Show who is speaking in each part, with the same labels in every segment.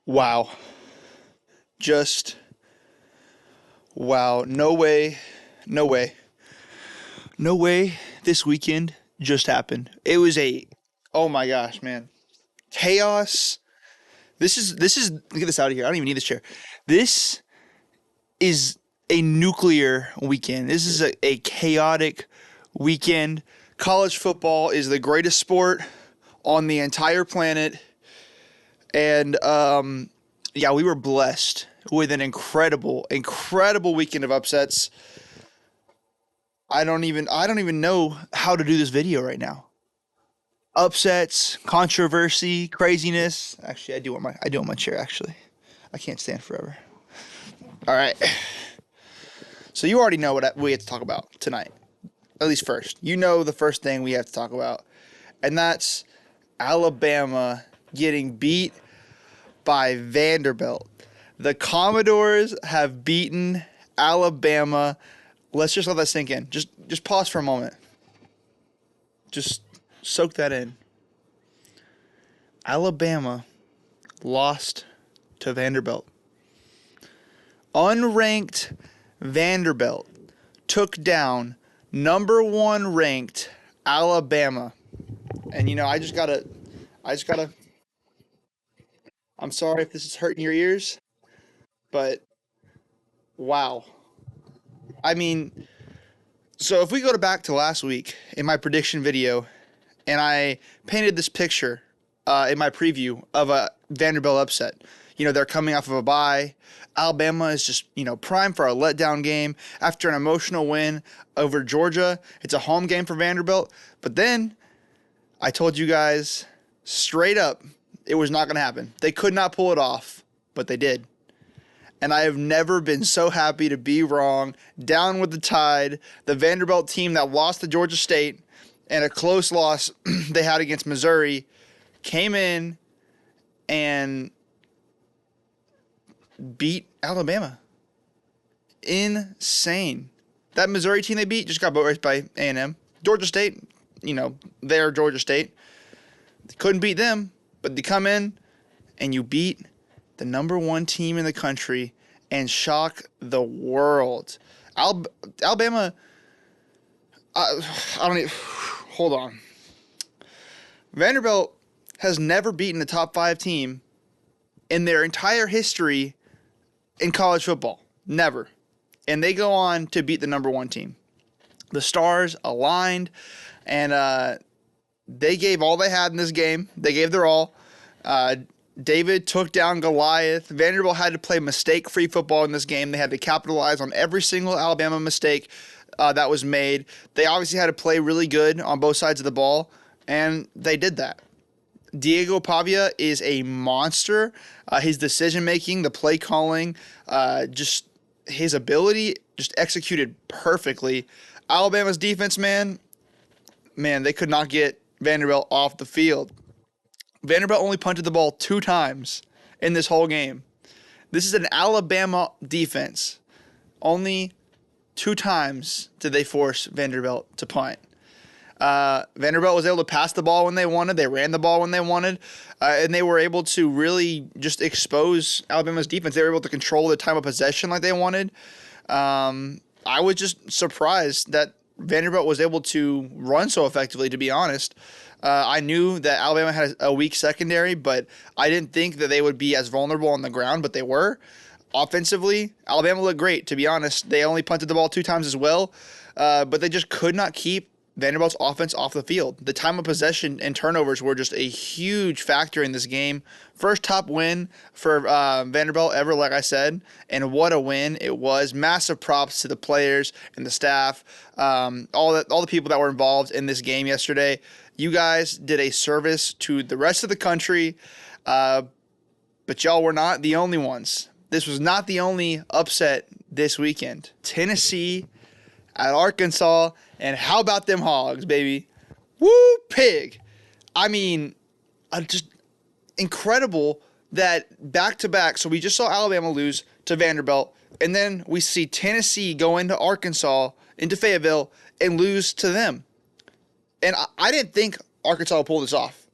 Speaker 1: Wow. Just wow. No way. No way. No way this weekend just happened. It was oh my gosh, man. Chaos. This is get this out of here. I don't even need this chair. This is a nuclear weekend. This is a chaotic weekend. College football is the greatest sport on the entire planet. And yeah, we were blessed with an incredible weekend of upsets. I don't even know how to do this video right now. Upsets, controversy, craziness. Actually, I do want my chair actually. I can't stand forever. All right. So you already know what we have to talk about tonight. At least first. You know the first thing we have to talk about. And that's Alabama getting beat by Vanderbilt. The Commodores have beaten Alabama. Let's just let that sink in. Just pause for a moment. Just soak that in. Alabama lost to Vanderbilt. Unranked Vanderbilt took down number 1 ranked Alabama. And I just gotta I'm sorry if this is hurting your ears, but wow. I mean, so if we go back to last week in my prediction video, and I painted this picture in my preview of a Vanderbilt upset. They're coming off of a bye. Alabama is just, prime for a letdown game after an emotional win over Georgia. It's a home game for Vanderbilt. But then I told you guys straight up it was not going to happen. They could not pull it off, but they did. And I have never been so happy to be wrong. Down with the Tide, the Vanderbilt team that lost to Georgia State and a close loss they had against Missouri came in and beat Alabama. Insane. That Missouri team they beat just got boat raced by A&M. Georgia State, they're Georgia State. They couldn't beat them, but they come in and you beat the number 1 team in the country and shock the world. Alabama, I don't even, hold on. Vanderbilt has never beaten a top 5 team in their entire history in college football. Never. And they go on to beat the number 1 team. The stars aligned, and they gave all they had in this game. They gave their all. David took down Goliath. Vanderbilt had to play mistake-free football in this game. They had to capitalize on every single Alabama mistake that was made. They obviously had to play really good on both sides of the ball, and they did that. Diego Pavia is a monster. His decision-making, the play calling, just his ability, just executed perfectly. Alabama's defense, man, they could not get Vanderbilt off the field. Vanderbilt only punted the ball 2 times in this whole game. This is an Alabama defense. Only 2 times did they force Vanderbilt to punt. Vanderbilt was able to pass the ball when they wanted. They ran the ball when they wanted. And they were able to really just expose Alabama's defense. They were able to control the time of possession like they wanted. I was just surprised that Vanderbilt was able to run so effectively, to be honest. I knew that Alabama had a weak secondary, but I didn't think that they would be as vulnerable on the ground, but they were. Offensively, Alabama looked great, to be honest. They only punted the ball 2 times as well, but they just could not keep Vanderbilt's offense off the field. The time of possession and turnovers were just a huge factor in this game. First top win for Vanderbilt ever, like I said, and what a win it was. Massive props to the players and the staff, all the people that were involved in this game yesterday. You guys did a service to the rest of the country, but y'all were not the only ones. This was not the only upset this weekend. Tennessee at Arkansas, and how about them Hogs, baby? Woo, pig. I mean, just incredible that back-to-back. So we just saw Alabama lose to Vanderbilt, and then we see Tennessee go into Arkansas, into Fayetteville, and lose to them. And I didn't think Arkansas would pull this off.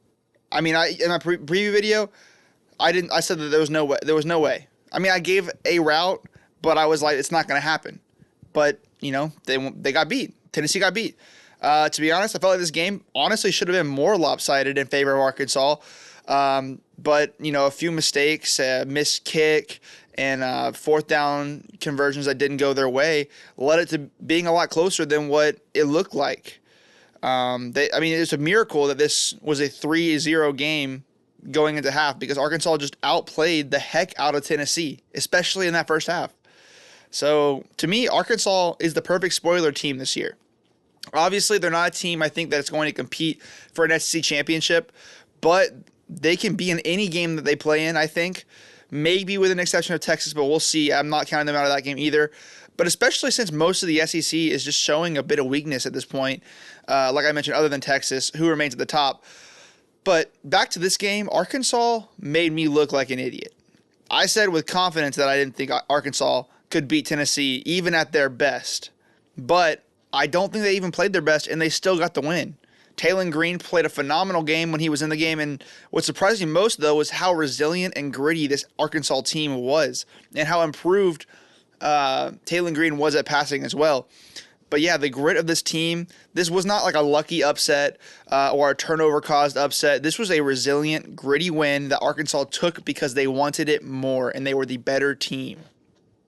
Speaker 1: I mean, in my preview video, I said that there was no way. There was no way. I mean, I gave a route, but I was like, it's not going to happen. But, they got beat. Tennessee got beat. To be honest, I felt like this game honestly should have been more lopsided in favor of Arkansas. But, a few mistakes, missed kick, and fourth down conversions that didn't go their way led it to being a lot closer than what it looked like. It's a miracle that this was a 3-0 game going into half because Arkansas just outplayed the heck out of Tennessee, especially in that first half. So, to me, Arkansas is the perfect spoiler team this year. Obviously, they're not a team I think that's going to compete for an SEC championship, but they can be in any game that they play in, I think. Maybe with an exception of Texas, but we'll see. I'm not counting them out of that game either. But especially since most of the SEC is just showing a bit of weakness at this point, like I mentioned, other than Texas, who remains at the top. But back to this game, Arkansas made me look like an idiot. I said with confidence that I didn't think Arkansas could beat Tennessee, even at their best. But I don't think they even played their best, and they still got the win. Taylen Green played a phenomenal game when he was in the game, and what surprised me most, though, was how resilient and gritty this Arkansas team was, and how improved Taylen Green was at passing as well. But yeah, the grit of this team, this was not like a lucky upset or a turnover-caused upset. This was a resilient, gritty win that Arkansas took because they wanted it more, and they were the better team.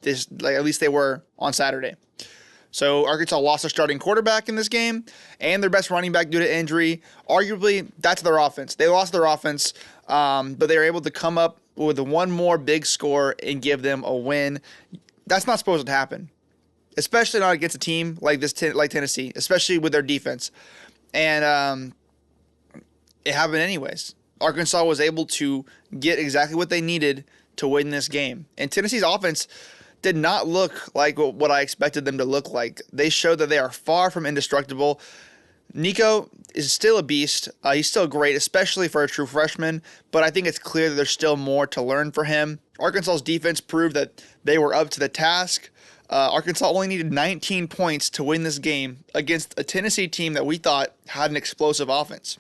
Speaker 1: At least they were on Saturday. So Arkansas lost their starting quarterback in this game and their best running back due to injury. Arguably, that's their offense. They lost their offense, but they were able to come up with one more big score and give them a win. That's not supposed to happen, especially not against a team like like Tennessee, especially with their defense. And it happened anyways. Arkansas was able to get exactly what they needed to win this game. And Tennessee's offense did not look like what I expected them to look like. They showed that they are far from indestructible. Nico is still a beast. He's still great, especially for a true freshman, but I think it's clear that there's still more to learn for him. Arkansas's defense proved that they were up to the task. Arkansas only needed 19 points to win this game against a Tennessee team that we thought had an explosive offense.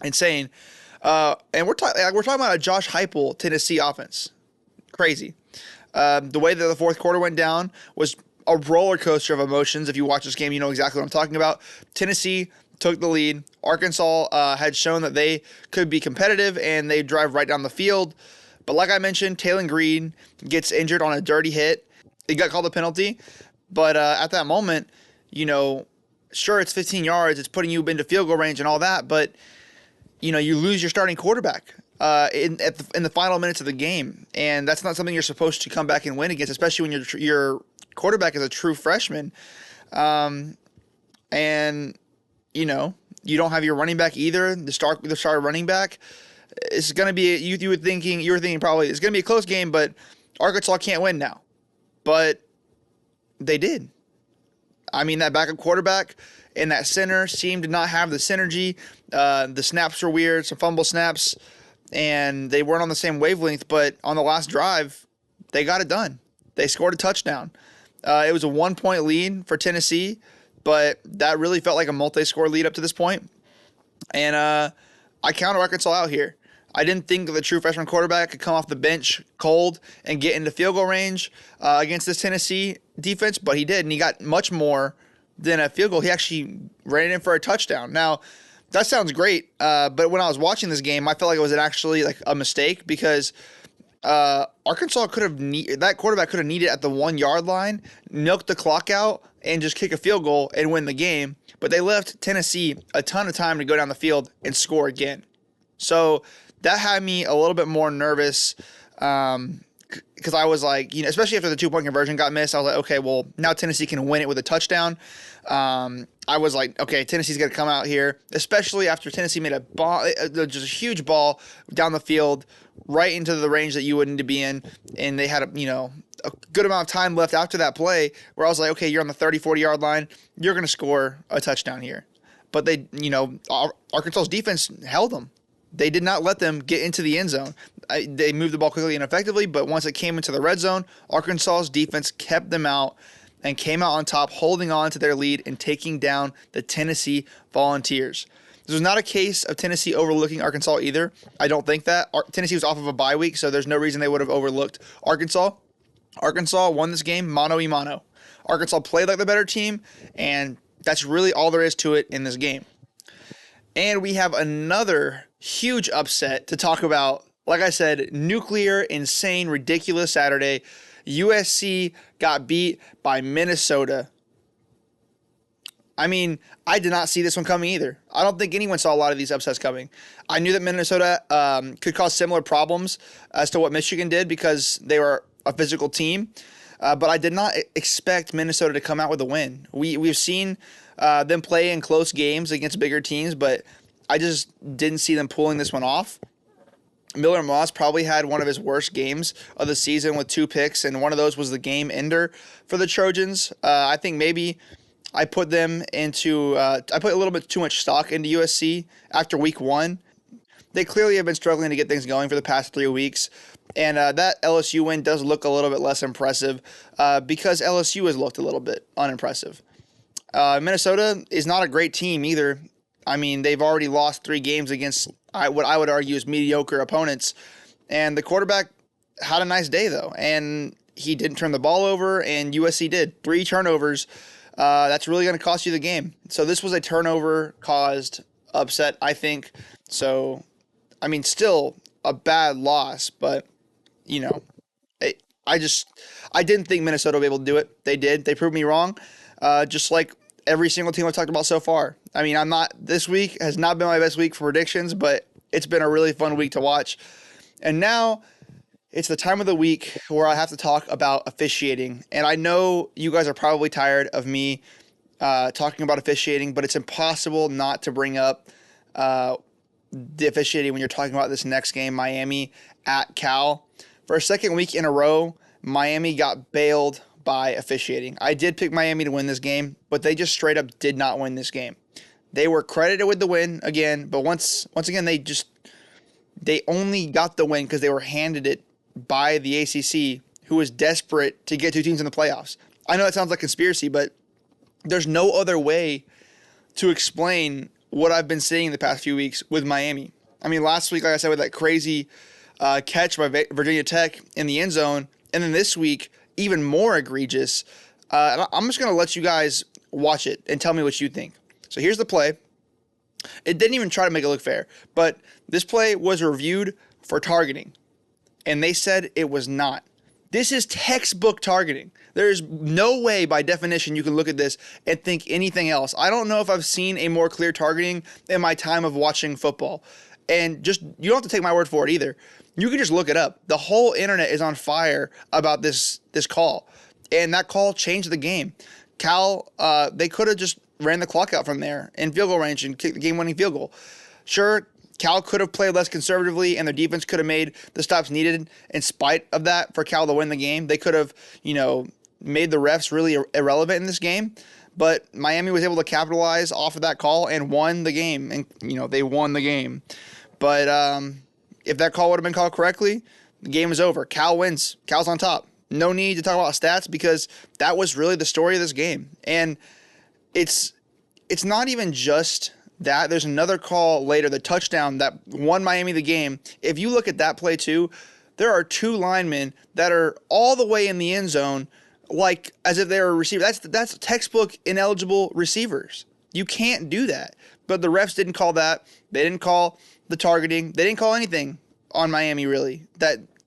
Speaker 1: Insane. And we're talking about a Josh Heupel Tennessee offense. Crazy. The way that the fourth quarter went down was a roller coaster of emotions. If you watch this game, you know exactly what I'm talking about. Tennessee took the lead. Arkansas had shown that they could be competitive, and they drive right down the field. But like I mentioned, Taylen Green gets injured on a dirty hit. He got called a penalty. But at that moment, sure, it's 15 yards. It's putting you into field goal range and all that. But, you lose your starting quarterback in the final minutes of the game. And that's not something you're supposed to come back and win against, especially when your quarterback is a true freshman. And, you don't have your running back either, the star running back. It's going to be, you were thinking probably it's going to be a close game, but Arkansas can't win now. But they did. I mean, that backup quarterback and that center seemed to not have the synergy. The snaps were weird, some fumble snaps, and they weren't on the same wavelength. But on the last drive, they got it done. They scored a touchdown. It was a 1-point lead for Tennessee, but that really felt like a multi-score lead up to this point. And I counted Arkansas out here. I didn't think the true freshman quarterback could come off the bench cold and get into field goal range against this Tennessee defense, but he did, and he got much more than a field goal. He actually ran it in for a touchdown. Now, that sounds great, but when I was watching this game, I felt like it was actually like a mistake because Arkansas that quarterback could have needed at the 1-yard line, milk the clock out, and just kick a field goal and win the game. But they left Tennessee a ton of time to go down the field and score again. So that had me a little bit more nervous because I was like, especially after the 2-point conversion got missed, I was like, okay, well, now Tennessee can win it with a touchdown. I was like, okay, Tennessee's going to come out here, especially after Tennessee made a ball, just a huge ball down the field, right into the range that you would need to be in. And they had a good amount of time left after that play where I was like, okay, you're on the 30, 40-yard line. You're going to score a touchdown here. But they, Arkansas's defense held them. They did not let them get into the end zone. They moved the ball quickly and effectively, but once it came into the red zone, Arkansas's defense kept them out and came out on top, holding on to their lead and taking down the Tennessee Volunteers. This was not a case of Tennessee overlooking Arkansas either. I don't think that. Tennessee was off of a bye week, so there's no reason they would have overlooked Arkansas. Arkansas won this game mano a mano. Arkansas played like the better team, and that's really all there is to it in this game. And we have another huge upset to talk about. Like I said, nuclear, insane, ridiculous Saturday. USC got beat by Minnesota. I mean, I did not see this one coming either. I don't think anyone saw a lot of these upsets coming. I knew that Minnesota could cause similar problems as to what Michigan did because they were a physical team. But I did not expect Minnesota to come out with a win. We've seen them play in close games against bigger teams, but I just didn't see them pulling this one off. Miller Moss probably had one of his worst games of the season with 2 picks, and one of those was the game ender for the Trojans. I think maybe I put them into I put a little bit too much stock into USC after week 1. They clearly have been struggling to get things going for the past 3 weeks, and that LSU win does look a little bit less impressive because LSU has looked a little bit unimpressive. Minnesota is not a great team either. I mean, they've already lost 3 games against what I would argue is mediocre opponents. And the quarterback had a nice day, though. And he didn't turn the ball over, and USC did. 3 turnovers. That's really going to cost you the game. So this was a turnover-caused upset, I think. So, I mean, still a bad loss. But, you know, I didn't think Minnesota would be able to do it. They did. They proved me wrong. Just like every single team I've talked about so far. I mean, this week has not been my best week for predictions, but it's been a really fun week to watch. And now it's the time of the week where I have to talk about officiating. And I know you guys are probably tired of me talking about officiating, but it's impossible not to bring up the officiating when you're talking about this next game, Miami at Cal. For a second week in a row, Miami got bailed by officiating. I did pick Miami to win this game, but they just straight up did not win this game. They were credited with the win again, but once again, they only got the win because they were handed it by the ACC, who was desperate to get 2 teams in the playoffs. I know that sounds like conspiracy, but there's no other way to explain what I've been seeing the past few weeks with Miami. I mean, last week, like I said, with that crazy catch by Virginia Tech in the end zone, and then this week, even more egregious. I'm just going to let you guys watch it and tell me what you think. So here's the play. It didn't even try to make it look fair, but this play was reviewed for targeting, and they said it was not. This is textbook targeting. There's no way by definition you can look at this and think anything else. I don't know if I've seen a more clear targeting in my time of watching football. And just, you don't have to take my word for it either. You can just look it up. The whole internet is on fire about this call. And that call changed the game. Cal, they could have just ran the clock out from there in field goal range and kicked the game-winning field goal. Sure, Cal could have played less conservatively, and their defense could have made the stops needed in spite of that for Cal to win the game. They could have, made the refs really irrelevant in this game. But Miami was able to capitalize off of that call and won the game. And, they won the game. But if that call would have been called correctly, the game is over. Cal wins. Cal's on top. No need to talk about stats because that was really the story of this game. And it's not even just that. There's another call later, the touchdown that won Miami the game. If you look at that play too, there are 2 linemen that are all the way in the end zone, like as if they were a receiver. That's textbook ineligible receivers. You can't do that. But the refs didn't call that. They didn't call the targeting. They didn't call anything on Miami, really.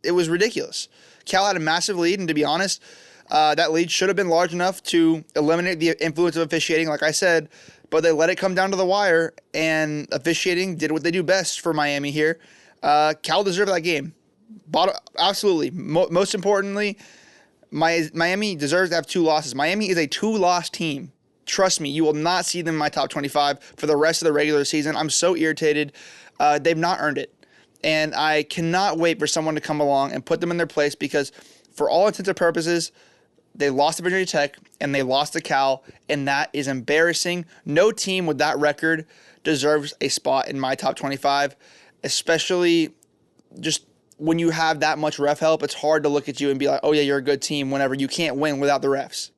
Speaker 1: It was ridiculous. Cal had a massive lead, and to be honest, that lead should have been large enough to eliminate the influence of officiating, like I said, but they let it come down to the wire, and officiating did what they do best for Miami here. Cal deserved that game. Absolutely. Most importantly, Miami deserves to have 2 losses. Miami is a 2-loss team. Trust me, you will not see them in my top 25 for the rest of the regular season. I'm so irritated. They've not earned it. And I cannot wait for someone to come along and put them in their place because for all intents and purposes, they lost to Virginia Tech and they lost to Cal, and that is embarrassing. No team with that record deserves a spot in my top 25, especially just when you have that much ref help. It's hard to look at you and be like, oh yeah, you're a good team whenever you can't win without the refs.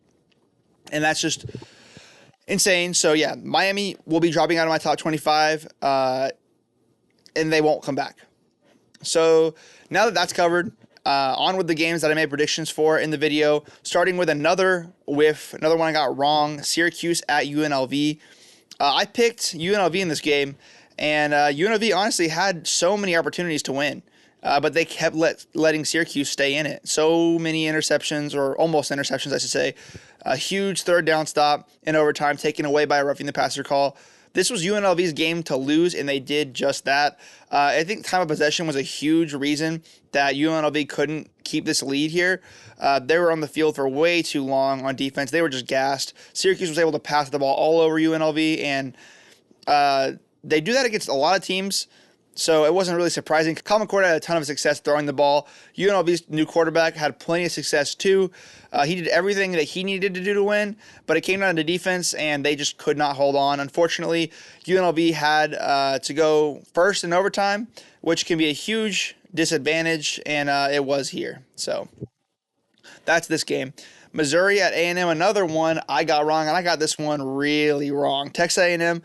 Speaker 1: And that's just insane. So yeah, Miami will be dropping out of my top 25, and they won't come back. So now that that's covered, on with the games that I made predictions for in the video, starting with another one I got wrong, Syracuse at UNLV. I picked UNLV in this game, and UNLV honestly had so many opportunities to win, but they kept letting Syracuse stay in it. So many interceptions, or almost interceptions, I should say. A huge third down stop in overtime taken away by a roughing the passer call. This was UNLV's game to lose, and they did just that. I think time of possession was a huge reason that UNLV couldn't keep this lead here. They were on the field for way too long on defense. They were just gassed. Syracuse was able to pass the ball all over UNLV, and they do that against a lot of teams, so it wasn't really surprising. Common Core had a ton of success throwing the ball. UNLV's new quarterback had plenty of success too. He did everything that he needed to do to win, but it came down to defense, and they just could not hold on. Unfortunately, UNLV had to go first in overtime, which can be a huge disadvantage, and it was here. So that's this game. Missouri at A&M, another one I got wrong, and I got this one really wrong. Texas A&M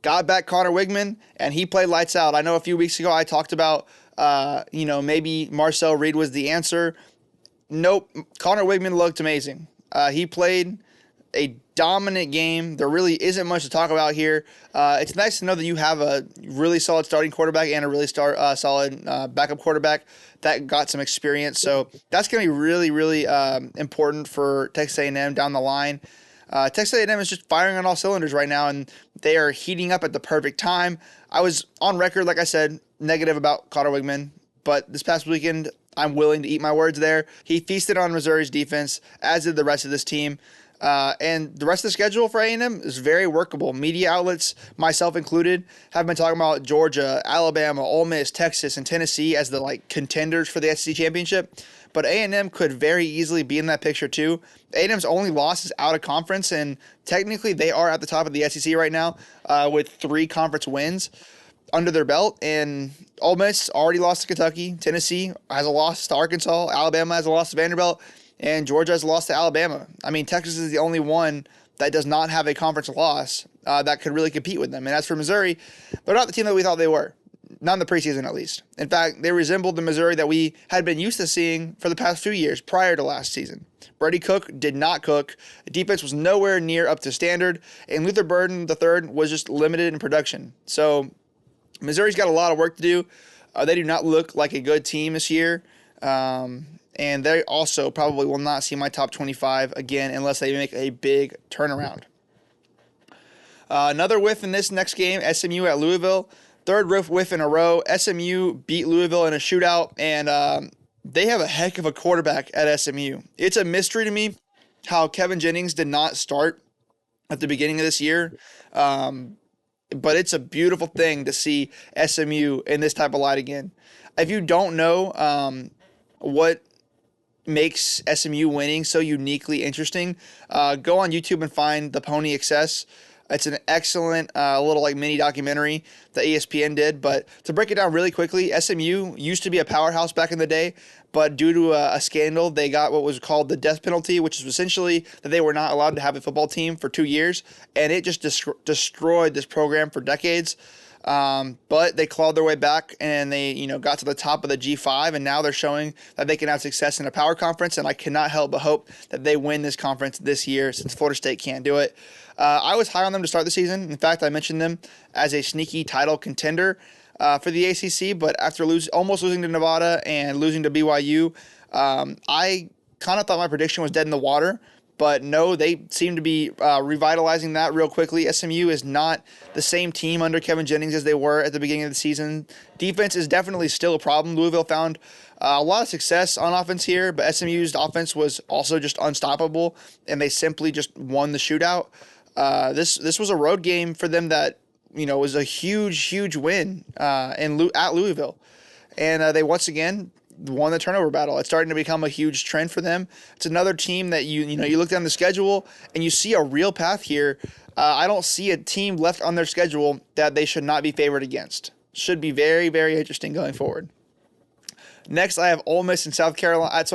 Speaker 1: got back Connor Wigman, and he played lights out. I know a few weeks ago I talked about, maybe Marcel Reed was the answer. Nope. Connor Wigman looked amazing. He played a dominant game. There really isn't much to talk about here. It's nice to know that you have a really solid starting quarterback and a really solid backup quarterback that got some experience. So that's going to be really, really important for Texas A&M down the line. Texas A&M is just firing on all cylinders right now, and they are heating up at the perfect time. I was on record, like I said, negative about Connor Wigman, but this past weekend, I'm willing to eat my words there. He feasted on Missouri's defense, as did the rest of this team. And the rest of the schedule for A&M is very workable. Media outlets, myself included, have been talking about Georgia, Alabama, Ole Miss, Texas, and Tennessee as the contenders for the SEC championship. But A&M could very easily be in that picture too. A&M's only loss is out of conference, and technically they are at the top of the SEC right now with 3 conference wins under their belt. And Ole Miss already lost to Kentucky. Tennessee has a loss to Arkansas. Alabama has a loss to Vanderbilt. And Georgia has lost to Alabama. I mean, Texas is the only one that does not have a conference loss that could really compete with them. And as for Missouri, they're not the team that we thought they were. Not in the preseason, at least. In fact, they resembled the Missouri that we had been used to seeing for the past few years prior to last season. Brady Cook did not cook. The defense was nowhere near up to standard. And Luther Burden III was just limited in production. So Missouri's got a lot of work to do. They do not look like a good team this year. And they also probably will not see my top 25 again unless they make a big turnaround. Another whiff in this next game, SMU at Louisville. Third whiff in a row. SMU beat Louisville in a shootout, and they have a heck of a quarterback at SMU. It's a mystery to me how Kevin Jennings did not start at the beginning of this year. But it's a beautiful thing to see SMU in this type of light again. If you don't know what makes SMU winning so uniquely interesting, go on YouTube and find the Pony Excess. It's an excellent little mini documentary that ESPN did. But to break it down really quickly, SMU used to be a powerhouse back in the day, but due to a scandal, they got what was called the death penalty, which is essentially that they were not allowed to have a football team for 2 years, and it just destroyed this program for decades. But they clawed their way back, and they got to the top of the G5, and now they're showing that they can have success in a power conference, and I cannot help but hope that they win this conference this year since Florida State can't do it. I was high on them to start the season. In fact, I mentioned them as a sneaky title contender for the ACC, but after almost losing to Nevada and losing to BYU, I kind of thought my prediction was dead in the water. But no, they seem to be revitalizing that real quickly. SMU is not the same team under Kevin Jennings as they were at the beginning of the season. Defense is definitely still a problem. Louisville found a lot of success on offense here, but SMU's offense was also just unstoppable, and they simply just won the shootout. This was a road game for them that was a huge win at Louisville, and they once again won the turnover battle. It's starting to become a huge trend for them. It's another team that you look down the schedule and you see a real path here. I don't see a team left on their schedule that they should not be favored against. Should be very, very interesting going forward. Next, I have Ole Miss and South Carolina.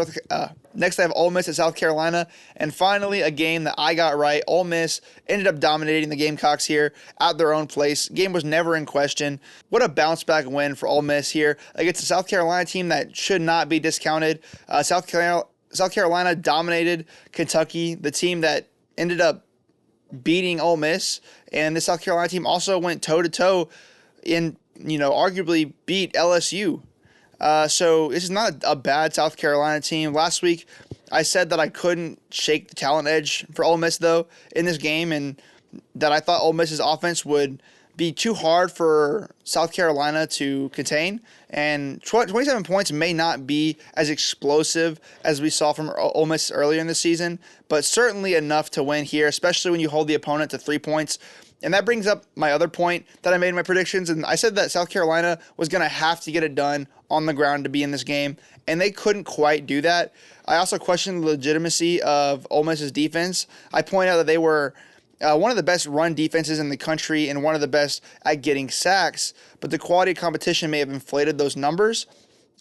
Speaker 1: Next, I have Ole Miss at South Carolina, and finally, a game that I got right. Ole Miss ended up dominating the Gamecocks here at their own place. Game was never in question. What a bounce back win for Ole Miss here against a South Carolina team that should not be discounted. South Carolina dominated Kentucky, the team that ended up beating Ole Miss, and the South Carolina team also went toe to toe in, arguably beat LSU. So this is not a bad South Carolina team. Last week, I said that I couldn't shake the talent edge for Ole Miss, though, in this game, and that I thought Ole Miss's offense would be too hard for South Carolina to contain. And 27 points may not be as explosive as we saw from Ole Miss earlier in the season, but certainly enough to win here, especially when you hold the opponent to 3 points. And that brings up my other point that I made in my predictions. And I said that South Carolina was going to have to get it done on the ground to be in this game, and they couldn't quite do that. I also questioned the legitimacy of Ole Miss's defense. I point out that they were one of the best run defenses in the country and one of the best at getting sacks, but the quality of competition may have inflated those numbers.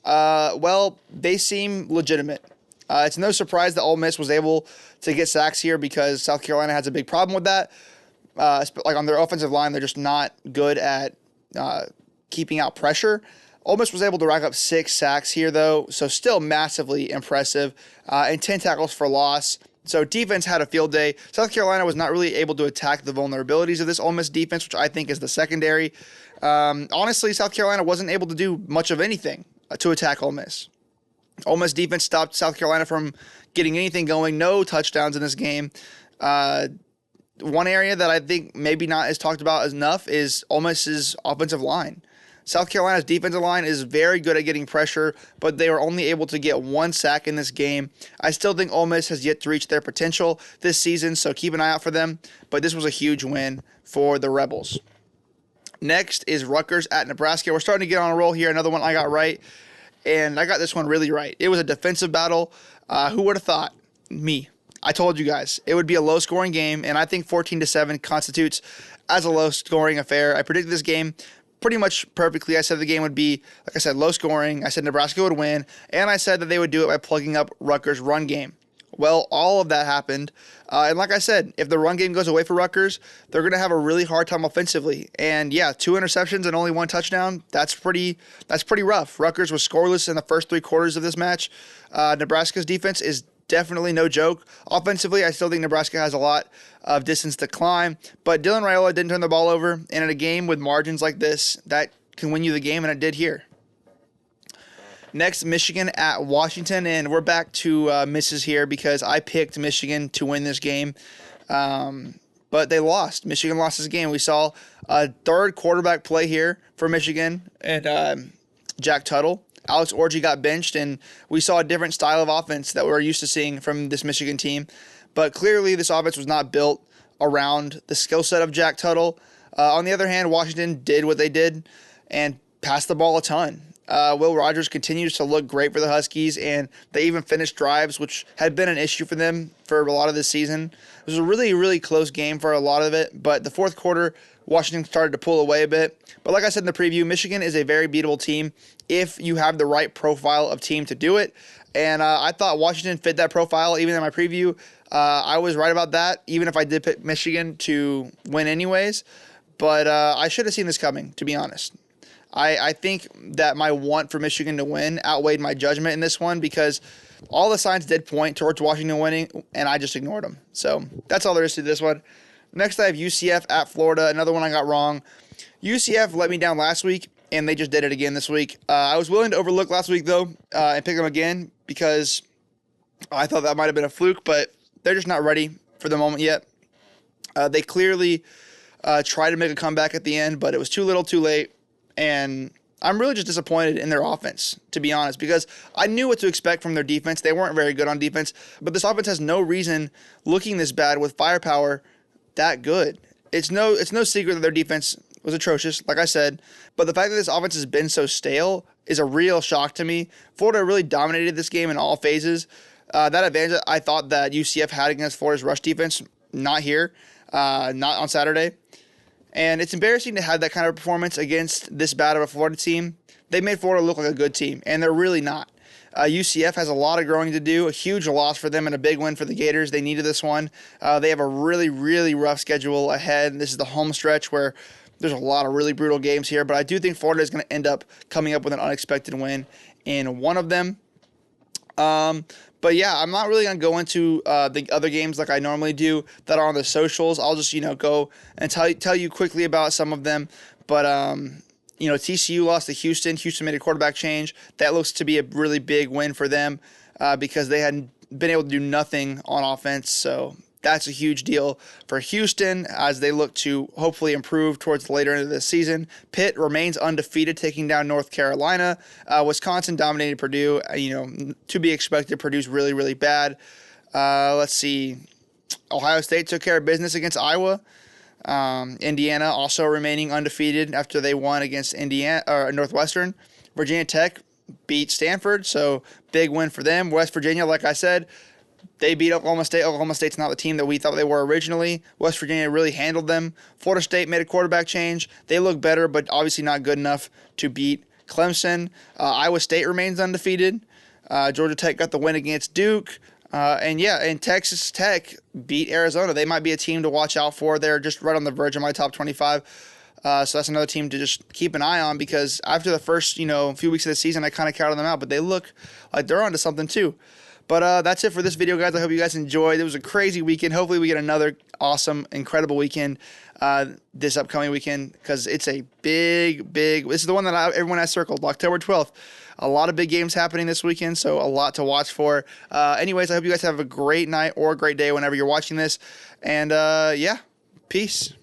Speaker 1: Well, they seem legitimate. It's no surprise that Ole Miss was able to get sacks here because South Carolina has a big problem with that. Like on their offensive line, they're just not good at keeping out pressure. Ole Miss was able to rack up 6 sacks here, though, so still massively impressive, and 10 tackles for loss. So defense had a field day. South Carolina was not really able to attack the vulnerabilities of this Ole Miss defense, which I think is the secondary. Honestly, South Carolina wasn't able to do much of anything to attack Ole Miss. Ole Miss defense stopped South Carolina from getting anything going. No touchdowns in this game. One area that I think maybe not is talked about enough is Ole Miss's offensive line. South Carolina's defensive line is very good at getting pressure, but they were only able to get 1 sack in this game. I still think Ole Miss has yet to reach their potential this season, so keep an eye out for them. But this was a huge win for the Rebels. Next is Rutgers at Nebraska. We're starting to get on a roll here. Another one I got right, and I got this one really right. It was a defensive battle. Who would have thought? Me. I told you guys it would be a low-scoring game, and I think 14-7 constitutes as a low-scoring affair. I predicted this game pretty much perfectly. I said the game would be, like I said, low-scoring. I said Nebraska would win, and I said that they would do it by plugging up Rutgers' run game. Well, all of that happened, and like I said, if the run game goes away for Rutgers, they're going to have a really hard time offensively. And yeah, 2 interceptions and only 1 touchdown. That's pretty rough. Rutgers was scoreless in the first 3 quarters of this match. Nebraska's defense is definitely no joke. Offensively, I still think Nebraska has a lot of distance to climb, but Dylan Raiola didn't turn the ball over, and in a game with margins like this, that can win you the game, and it did here. Next, Michigan at Washington, and we're back to misses here because I picked Michigan to win this game, but they lost. Michigan lost this game. We saw a third quarterback play here for Michigan, and Jack Tuttle. Alex Orji got benched, and we saw a different style of offense that we're used to seeing from this Michigan team. But clearly, this offense was not built around the skill set of Jack Tuttle. On the other hand, Washington did what they did and passed the ball a ton. Will Rogers continues to look great for the Huskies, and they even finished drives, which had been an issue for them for a lot of this season. It was a really, really close game for a lot of it, but the fourth quarter, Washington started to pull away a bit. But like I said in the preview, Michigan is a very beatable team if you have the right profile of team to do it. And I thought Washington fit that profile even in my preview. I was right about that, even if I did pick Michigan to win anyways. But I should have seen this coming, to be honest. I think that my want for Michigan to win outweighed my judgment in this one because all the signs did point towards Washington winning, and I just ignored them. So that's all there is to this one. Next, I have UCF at Florida, another one I got wrong. UCF let me down last week, and they just did it again this week. I was willing to overlook last week, though, and pick them again because I thought that might have been a fluke, but they're just not ready for the moment yet. They clearly tried to make a comeback at the end, but it was too little too late, and I'm really just disappointed in their offense, to be honest, because I knew what to expect from their defense. They weren't very good on defense, but this offense has no reason looking this bad with firepower that good. It's no secret that their defense was atrocious, like I said, but the fact that this offense has been so stale is a real shock to me. Florida really dominated this game in all phases. That advantage I thought that UCF had against Florida's rush defense, not here, not on Saturday. And it's embarrassing to have that kind of performance against this bad of a Florida team they made Florida look like a good team, and they're really not. UCF has a lot of growing to do. A huge loss for them and a big win for the Gators. They needed this one. They have a really, really rough schedule ahead. This is the home stretch where there's a lot of really brutal games here, but I do think Florida is going to end up coming up with an unexpected win in one of them. But yeah, I'm not really going to go into the other games like I normally do that are on the socials. I'll just, go and tell you quickly about some of them. But, TCU lost to Houston. Houston made a quarterback change. That looks to be a really big win for them because they hadn't been able to do nothing on offense. So that's a huge deal for Houston as they look to hopefully improve towards the later end of the season. Pitt remains undefeated, taking down North Carolina. Wisconsin dominated Purdue. To be expected, Purdue's really, really bad. Let's see. Ohio State took care of business against Iowa. Indiana also remaining undefeated after they won against Northwestern. Virginia Tech beat Stanford, so big win for them. West Virginia, like I said, they beat Oklahoma State. Oklahoma State's not the team that we thought they were originally. West Virginia really handled them. Florida State made a quarterback change. They look better, but obviously not good enough to beat Clemson. Iowa State remains undefeated. Georgia Tech got the win against Duke. And Texas Tech beat Arizona. They might be a team to watch out for. They're just right on the verge of my top 25. So that's another team to just keep an eye on because after the first, few weeks of the season, I kind of counted them out, but they look like they're onto something too. But that's it for this video, guys. I hope you guys enjoyed. It was a crazy weekend. Hopefully we get another awesome, incredible weekend this upcoming weekend because it's a big, this is the one that everyone has circled, October 12th. A lot of big games happening this weekend, so a lot to watch for. Anyways, I hope you guys have a great night or a great day whenever you're watching this. And, peace.